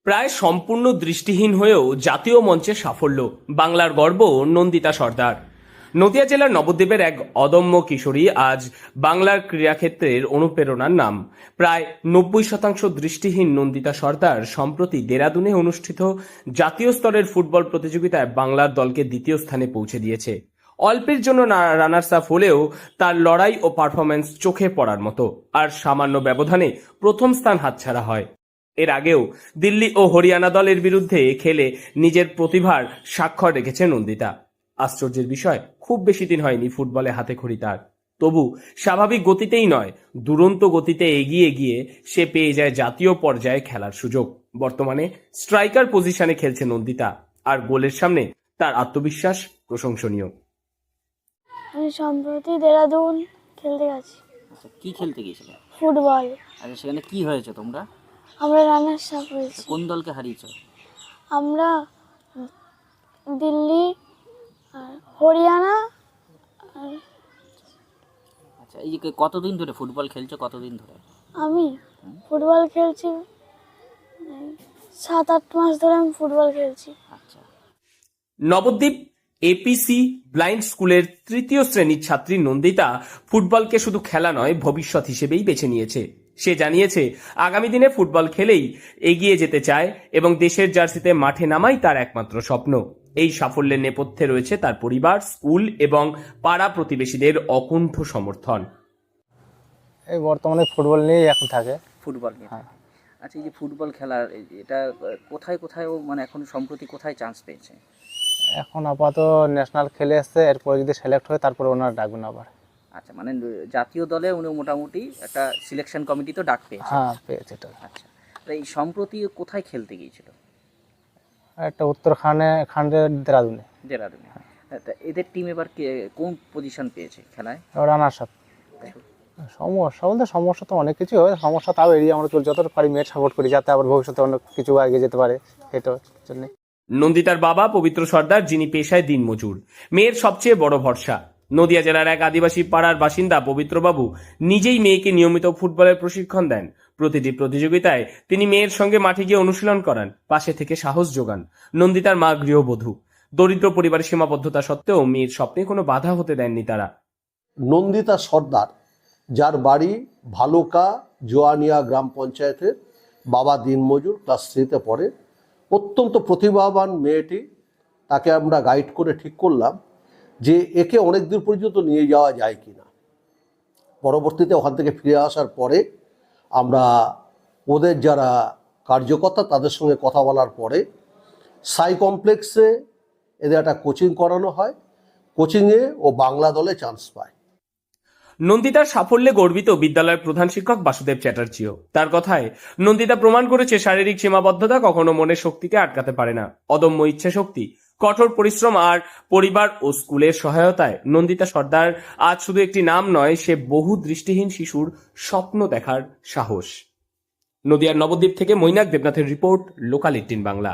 প্রায় সম্পূর্ণ দৃষ্টিহীন হয়েও জাতীয় মঞ্চে সাফল্য, বাংলার গর্ব নন্দিতা সর্দার। নদিয়া জেলার নবদ্বীপের এক অদম্য কিশোরী আজ বাংলার ক্রীড়াক্ষেত্রের অনুপ্রেরণার নাম। প্রায় 90% দৃষ্টিহীন নন্দিতা সর্দার সম্প্রতি দেরাদুনে অনুষ্ঠিত জাতীয় স্তরের ফুটবল প্রতিযোগিতায় বাংলার দলকে দ্বিতীয় স্থানে পৌঁছে দিয়েছে। অল্পের জন্য রানার্স আপ হলেও তার লড়াই ও পারফরমেন্স চোখে পড়ার মতো, আর সামান্য ব্যবধানে প্রথম স্থান হাতছাড়া হয়। এর আগেও দিল্লি ও হরিয়ানা দলের বিরুদ্ধে খেলে নিজের প্রতিভার স্বাক্ষর রেখেছে নন্দিতা। আশ্চর্যের বিষয়, খুব বেশি দিন হয়নি ফুটবলে হাতেখড়ি তার, তবু স্বাভাবিক গতিতেই নয়, দুরন্ত গতিতে এগিয়ে গিয়ে সে পেয়ে যায় জাতীয় পর্যায়ে খেলার সুযোগ। বর্তমানে স্ট্রাইকার পজিশনে খেলছে নন্দিতা, আর গোলের সামনে তার আত্মবিশ্বাস প্রশংসনীয়। আমি সম্প্রতি দেরাদুন খেলতে গেছি। আচ্ছা, কি খেলতে গিয়েছিলে? ফুটবল। আচ্ছা, সেখানে কি হয়েছে তোমরা? আমরা রানার্স আপ হয়েছি। কোন দলকে হারিয়েছো? আমরা দিল্লি আর হরিয়ানা আর আচ্ছা, এই যে কতদিন ধরে ফুটবল খেলছো, কতদিন ধরে? আমি ফুটবল খেলছি 7-8 মাস ধরে আমি ফুটবল খেলছি। আচ্ছা, নবদ্বীপ এপিসি ব্লাইন্ড স্কুলের তৃতীয় শ্রেণীর ছাত্রী নন্দিতা ফুটবলকে শুধু খেলা নয়, ভবিষ্যৎ হিসেবেই বেছে নিয়েছে। সে জানিয়েছে আগামী দিনে ফুটবল খেলেই এগিয়ে যেতে চায় এবং দেশের জার্সিতে মাঠে নামাই তার একমাত্র স্বপ্ন। এই সাফল্যের নেপথ্যে রয়েছে তার পরিবার, স্কুল এবং পাড়া প্রতিবেশীদের অকুণ্ঠ সমর্থন। এই বর্তমানে ফুটবল নিয়েই এখন থাকে। ফুটবল নিয়ে। হ্যাঁ। আচ্ছা, এই যে ফুটবল খেলার এটা কোথায় কোথায় ও মানে এখন সম্প্রতি কোথায় চান্স পেয়েছে? এখন আপাতত ন্যাশনাল খেলে এসছে, এরপরে যদি সিলেক্ট হয় তারপরে ওনার ডাকবেন আবার। আচ্ছা, মানে জাতীয় দলে উনি মোটামুটি একটা সিলেকশন কমিটি তো ডাক পেয়েছে। হ্যাঁ, পেয়েছে এটা। আচ্ছা, তো এই সম্প্রতি কোথায় খেলতে গিয়েছিল? একটা উত্তরাখণ্ডের দেরাদুনে। দেরাদুনে। তা এদের টিম এবার কোন পজিশন পেয়েছে খেলায়? Runners up. সমস্যা তো অনেক কিছু হয়, সমস্যা তাও এড়িয়ে আমরা চলছি, যতটা পারি মেয়ের সাপোর্ট করি যাতে আবার ভবিষ্যতে অনেক কিছু এগিয়ে যেতে পারে, এটার জন্য। নন্দিতার বাবা পবিত্র সর্দার, যিনি পেশায় দিনমজুর, মেয়ের সবচেয়ে বড় ভরসা। নদিয়া জেলার এক আদিবাসী পাড়ার বাসিন্দা পবিত্রবাবু নিজেই মেয়েকে নিয়মিত ফুটবলের প্রশিক্ষণ দেন। প্রতিটি প্রতিযোগিতায় তিনি মেয়ের সঙ্গে মাঠে গিয়ে অনুশীলন করান, পাশে থেকে সাহস যোগান। নন্দিতার মা গৃহবধূ, দরিদ্র পরিবারের সীমাবদ্ধতা সত্ত্বেও মেয়ের স্বপ্নে কোনো বাধা হতে দেননি তারা। নন্দিতা সর্দার, যার বাড়ি ভালুকা জোয়ানিয়া গ্রাম পঞ্চায়েতের, বাবা দিনমজুর, ক্লাস 3-তে পড়ে। অত্যন্ত প্রতিভাবান মেয়েটি। তাকে আমরা গাইড করে ঠিক করলাম যে একে অনেক দূর পর্যন্ত নিয়ে যাওয়া যায় কি না। পরবর্তীতে ওখান থেকে ফিরে আসার পরে আমরা ওদের যারা কার্যকর্তা তাদের সঙ্গে কথা বলার পরে সাই কমপ্লেক্সে এদের একটা কোচিং করানো হয়। কোচিংয়ে ও বাংলা দলে চান্স পায়। নন্দিতার সাফল্যে গর্বিত বিদ্যালয়ের প্রধান শিক্ষক বাসুদেব চ্যাটার্জিও। তার কথায়, নন্দিতা প্রমাণ করেছে শারীরিক সীমাবদ্ধতা কখনো মনের শক্তিকে আটকাতে পারে না। অদম্য ইচ্ছা শক্তি, কঠোর পরিশ্রম আর পরিবার ও স্কুলের সহায়তায় নন্দিতা সর্দার আজ শুধু একটি নাম নয়, সে বহু দৃষ্টিহীন শিশুর স্বপ্ন দেখার সাহস। নদিয়ার নবদ্বীপ থেকে মৈনাক দেবনাথের রিপোর্ট, লোকাল 18 বাংলা।